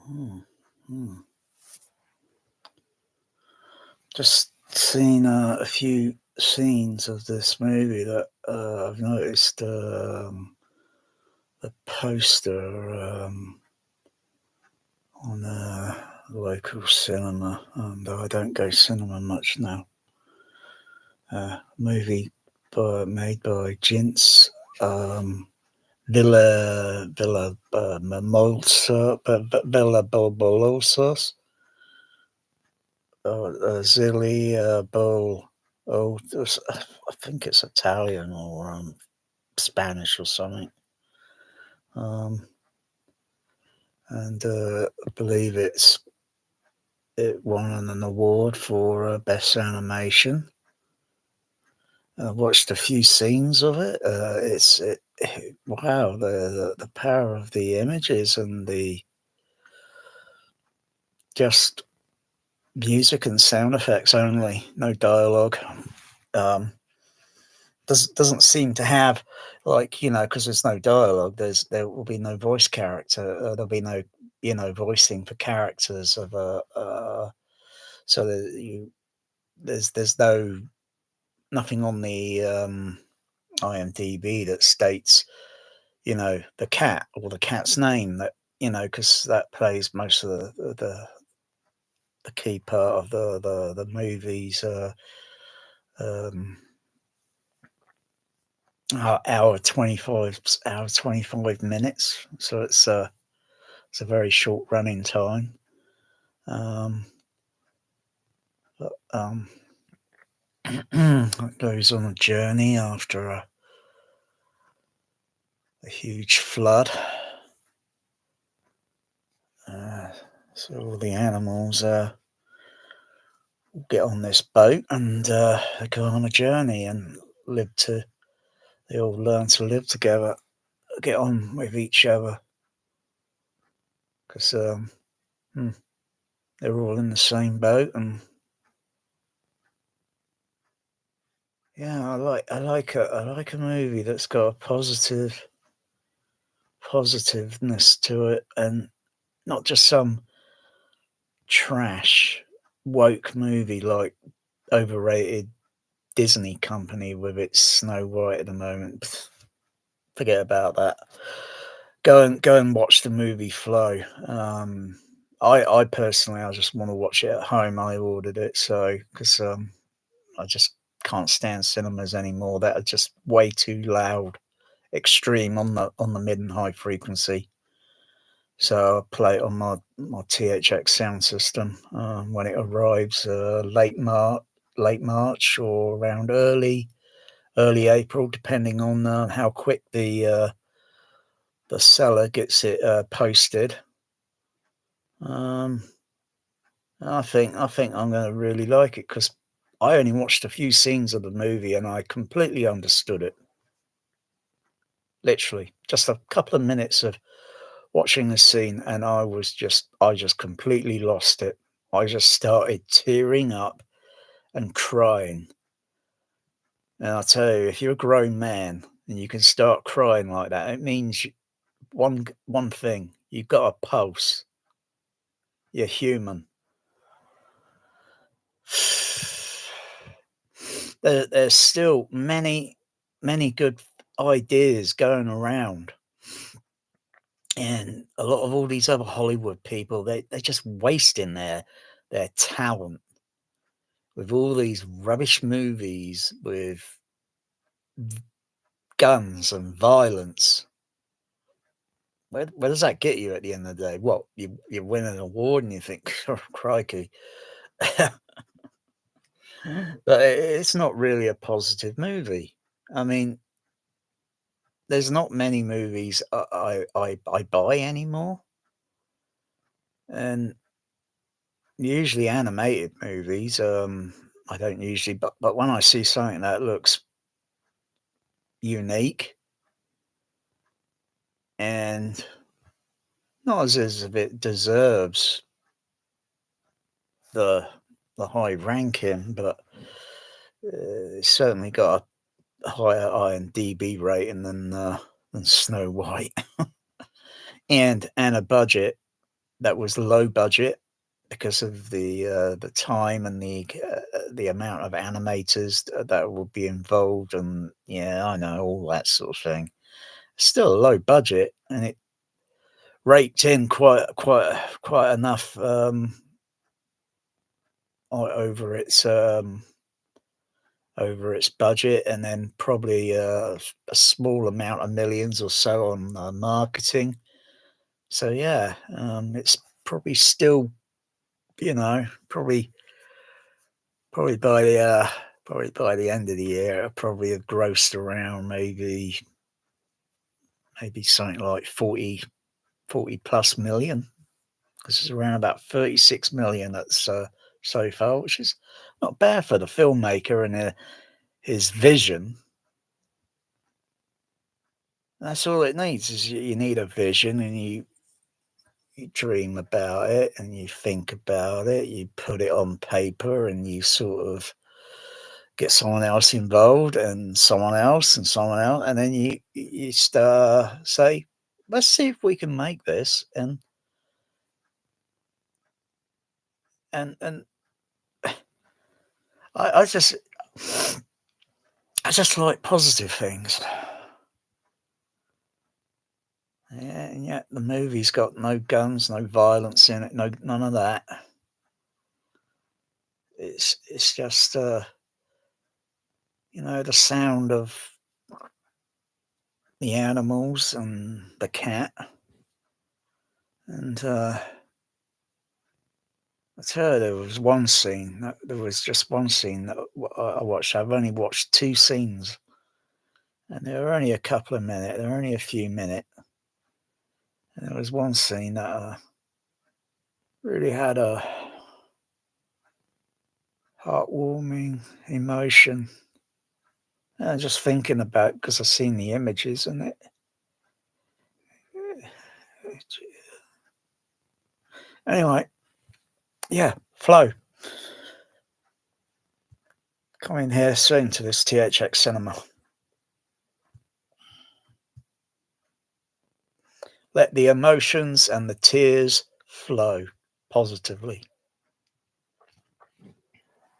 Hmm, hmm. Just seen a few scenes of this movie that I've noticed the poster on a local cinema, and I don't go cinema much now. Movie made by Jints. Villa Bolbolosas, Zilly Bol. Oh, I think it's Italian or Spanish or something. Um, and I believe it won an award for best animation. I watched a few scenes of it. Wow, the power of the images and the just music and sound effects only, no dialogue. Um, doesn't seem to have, like, because there's no dialogue. There will be no voice character. There'll be no voicing for characters of a. So there's nothing on the IMDb that states the cat or the cat's name, that because that plays most of the key part of the movie's um, hour 25 minutes. So it's a very short running time. Um, but, it goes on a journey after a huge flood. So all the animals get on this boat and they go on a journey and they all learn to live together, get on with each other, because they're all in the same boat. And yeah, I like a movie that's got a positiveness to it, and not just some trash woke movie like overrated Disney company with its Snow White at the moment. Forget about that. Go and watch the movie Flow. I personally, I just want to watch it at home. I ordered it because I just can't stand cinemas anymore. That are just way too loud, extreme on the mid and high frequency. So I play it on my THX sound system when it arrives late March or around early April, depending on how quick the seller gets it posted. Um, I think I'm going to really like it, because I only watched a few scenes of the movie and I completely understood it. Literally, just a couple of minutes of watching the scene, and I just completely lost it. I just started tearing up and crying. And I tell you, if you're a grown man and you can start crying like that, it means one thing: you've got a pulse. You're human. There's still many good ideas going around, and a lot of all these other Hollywood people, they're just wasting their talent with all these rubbish movies with guns and violence. Where does that get you at the end of the day? What, you win an award and you think, oh, crikey. But it's not really a positive movie. I mean, there's not many movies I buy anymore, and usually animated movies. I don't usually, but when I see something that looks unique and not as if it deserves the high ranking, but it's certainly got a higher IMDb rating than Snow White, and a budget. that was low budget because of the time and the amount of animators that would be involved, and yeah, I know all that sort of thing. Still a low budget, and it raked in quite enough over its budget, and then probably a small amount of millions or so on marketing. So yeah, it's probably still, probably by the end of the year, it'll probably have grossed around maybe something like 40 plus million. This is around about 36 million that's so far, which is not bad for the filmmaker and his vision. That's all it needs, is you need a vision, and you dream about it and you think about it, you put it on paper, and you sort of get someone else involved, and someone else, and someone else, and then you start say, let's see if we can make this, and I just like positive things. Yeah, and yet the movie's got no guns, no violence in it, none of that. It's just the sound of the animals and the cat, and I tell you, there was just one scene that I watched. I've only watched two scenes, and they were only a couple of minutes. They were only a few minutes. And there was one scene that really had a heartwarming emotion. And just thinking about, because I've seen the images, and anyway, yeah, Flow coming here soon to this THX cinema. Let the emotions and the tears flow positively.